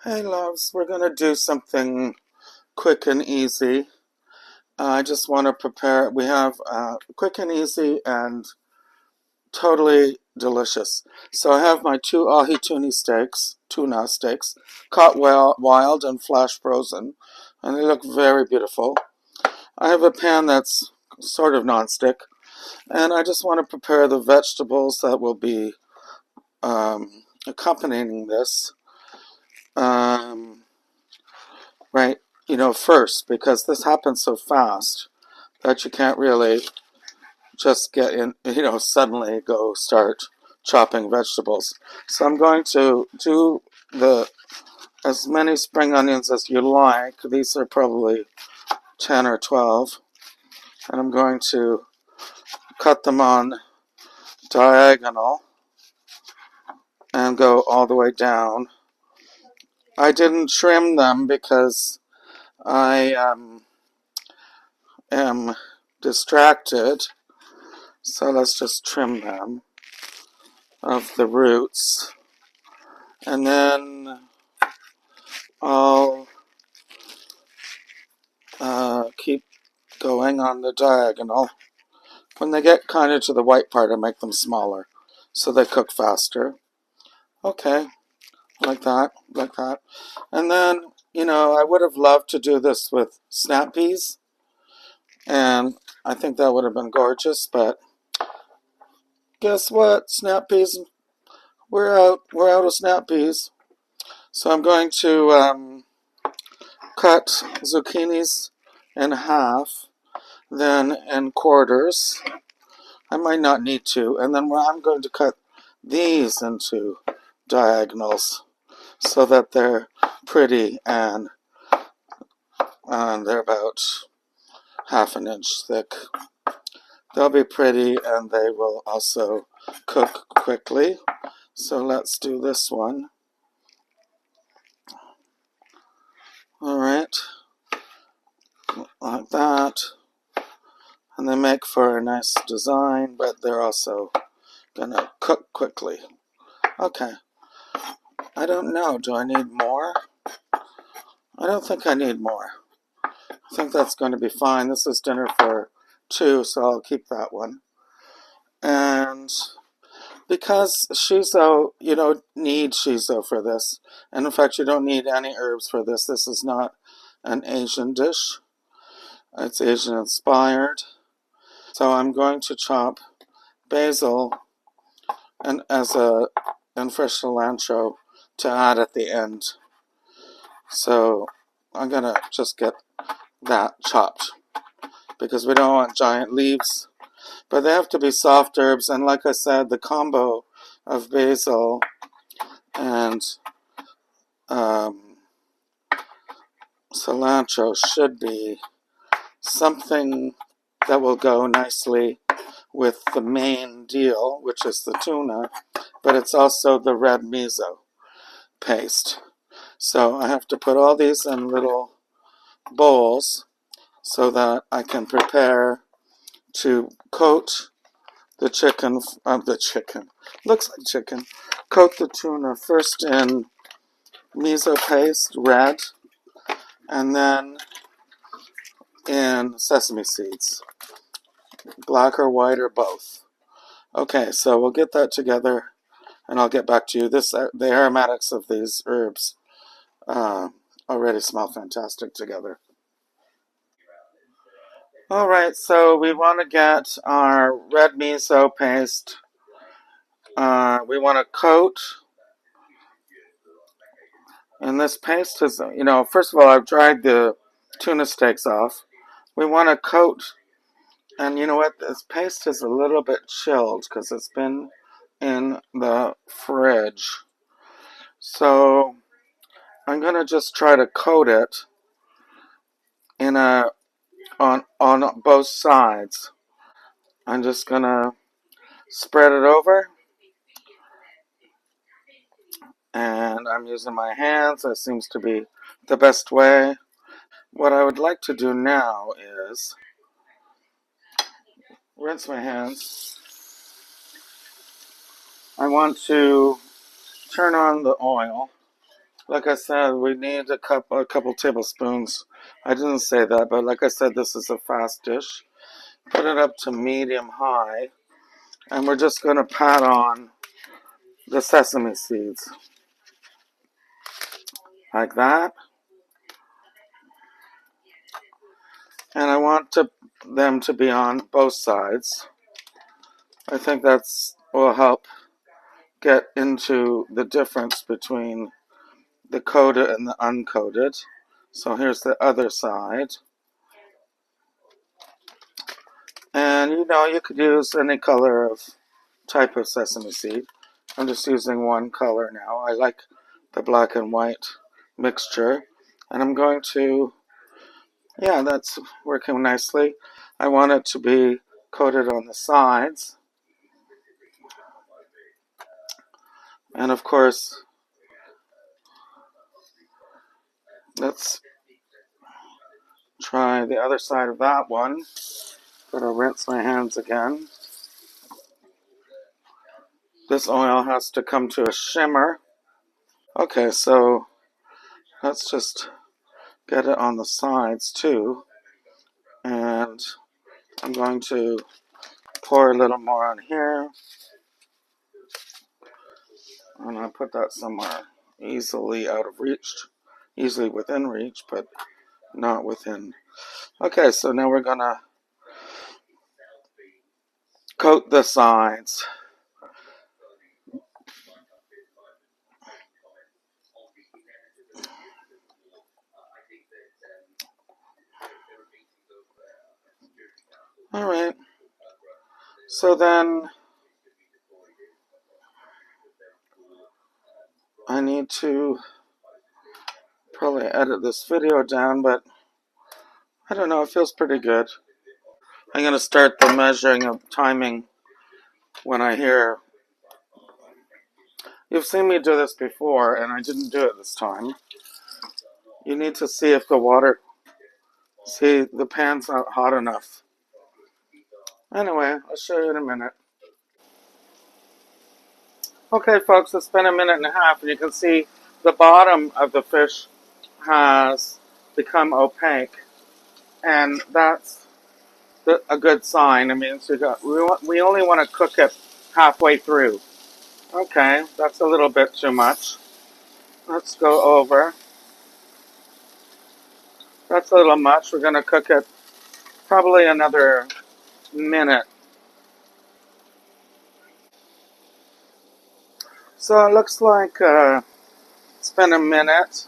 Hey loves, we're gonna do something quick and easy. I just want to prepare. We have quick and easy and totally delicious. So I have my two tuna steaks, caught wild and flash frozen, and they look very beautiful. I have a pan that's sort of nonstick, and I just want to prepare the vegetables that will be accompanying this. Um, right, first, because this happens so fast that you can't really just get in, suddenly go start chopping vegetables. So I'm going to do the as many spring onions as you like. These are probably 10 or 12. And I'm going to cut them on diagonal and go all the way down. I didn't trim them because I am distracted. So let's just trim them of the roots. And then I'll keep going on the diagonal. When they get kind of to the white part, I make them smaller so they cook faster. Okay, like that, like that. And then, I would have loved to do this with snap peas, and I think that would have been gorgeous, but guess what? Snap peas, we're out of snap peas. So I'm going to cut zucchinis in half, then in quarters. I might not need to. And then I'm going to cut these into diagonals so that they're pretty and they're about half an inch thick. They'll be pretty and they will also cook quickly. So let's do this one. All right, like that. And they make for a nice design, but they're also gonna cook quickly. Okay, I don't know. Do I need more? I don't think I need more. I think that's going to be fine. This is dinner for two, so I'll keep that one. And because shiso, you don't need shiso for this. And in fact, you don't need any herbs for this. This is not an Asian dish. It's Asian inspired. So I'm going to chop basil and fresh cilantro to add at the end. So I'm gonna just get that chopped because we don't want giant leaves. But they have to be soft herbs, and like I said, the combo of basil and cilantro should be something that will go nicely with the main deal, which is the tuna, but it's also the red miso paste. So I have to put all these in little bowls so that I can prepare to coat the chicken, looks like chicken, coat the tuna first in miso paste, red, and then in sesame seeds, black or white or both. Okay, so we'll get that together, and I'll get back to you. The aromatics of these herbs already smell fantastic together. All right, so we want to get our red miso paste. We want to coat, and this paste is, first of all, I've dried the tuna steaks off. We want to coat, and you know what? This paste is a little bit chilled because it's been in the fridge. So I'm gonna just try to coat it in on both sides. I'm just gonna spread it over, and I'm using my hands. That seems to be the best way. What I would like to do now is rinse my hands. I want to turn on the oil, Like I said, we need a couple tablespoons. I didn't say that, but like I said, this is a fast dish. Put it up to medium high, and we're just going to pat on the sesame seeds like that. And I want them to be on both sides. I think that's will help get into the difference between the coated and the uncoated. So here's the other side. And you could use any color of type of sesame seed. I'm just using one color now. I like the black and white mixture. And I'm going to, yeah, that's working nicely. I want it to be coated on the sides. And of course, let's try the other side of that one. Gotta rinse my hands again. This oil has to come to a shimmer. Okay, so let's just get it on the sides too. And I'm going to pour a little more on here. And I'll put that somewhere easily out of reach. Easily within reach, but not within. Okay, so now we're gonna coat the sides. Alright, so then I need to probably edit this video down, but I don't know, it feels pretty good. I'm going to start the measuring of timing when I hear. You've seen me do this before, and I didn't do it this time. You need to see if the pan's not hot enough. Anyway, I'll show you in a minute. Okay, folks, it's been a minute and a half, and you can see the bottom of the fish has become opaque, and that's a good sign. I mean, we only want to cook it halfway through. Okay, that's a little bit too much. Let's go over. That's a little much. We're going to cook it probably another minute. So it looks like it's been a minute,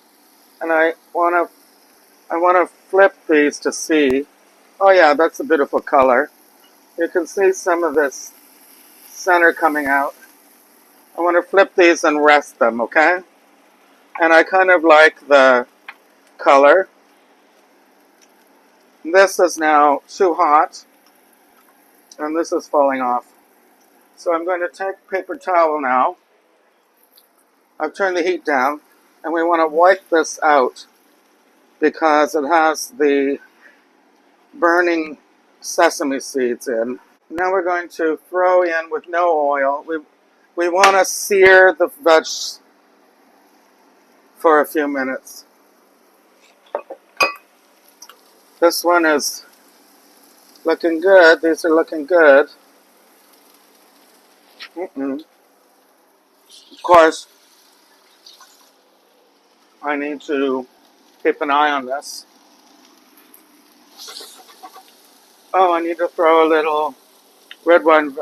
and I want to flip these to see. Oh yeah, that's a beautiful color. You can see some of this center coming out. I want to flip these and rest them, okay? And I kind of like the color. This is now too hot, and this is falling off. So I'm going to take a paper towel now. I've turned the heat down, and we want to wipe this out because it has the burning sesame seeds in. Now we're going to throw in with no oil. We want to sear the veg for a few minutes. This one is looking good. These are looking good. Of course, I need to keep an eye on this. Oh, I need to throw a little red wine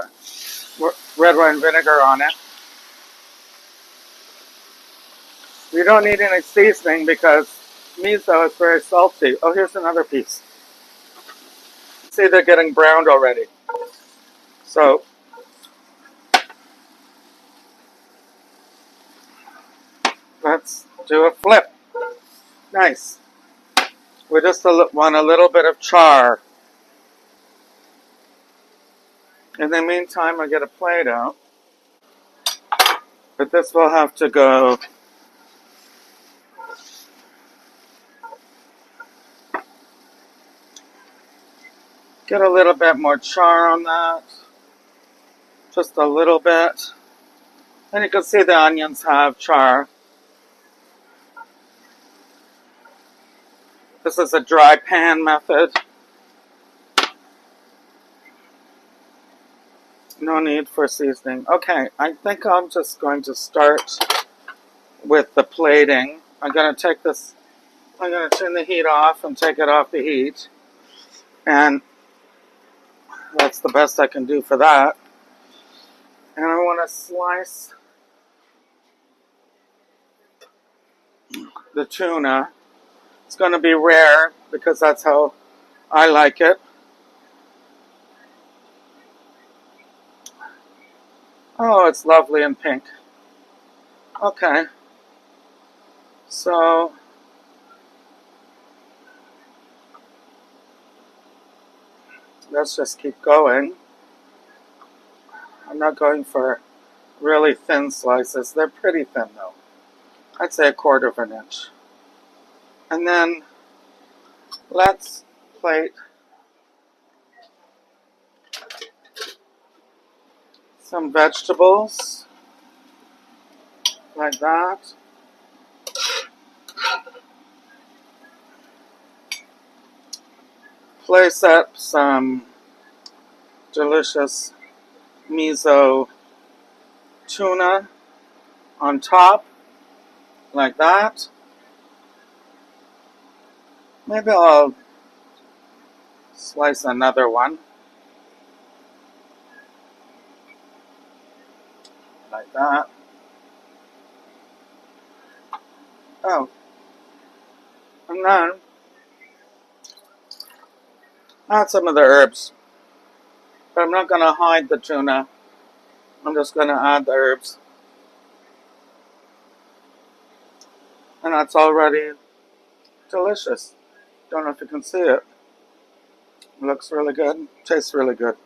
vinegar on it. You don't need any seasoning because miso is very salty. Oh, here's another piece. See, they're getting browned already. So let's do a flip. Nice. We just want a little bit of char. In the meantime, I get a plate out. But this will have to go. Get a little bit more char on that. Just a little bit. And you can see the onions have char. This is a dry pan method. No need for seasoning. Okay, I think I'm just going to start with the plating. I'm going to take this, I'm going to turn the heat off and take it off the heat. And that's the best I can do for that. And I want to slice the tuna. It's going to be rare because that's how I like it. Oh, it's lovely and pink. Okay. So, let's just keep going. I'm not going for really thin slices. They're pretty thin though. I'd say 1/4 of an inch. And then let's plate some vegetables like that. Place up some delicious miso tuna on top like that. Maybe I'll slice another one like that. Oh, and then add some of the herbs. But I'm not going to hide the tuna. I'm just going to add the herbs. And that's already delicious. Don't know if you can see it. It looks really good. Tastes really good.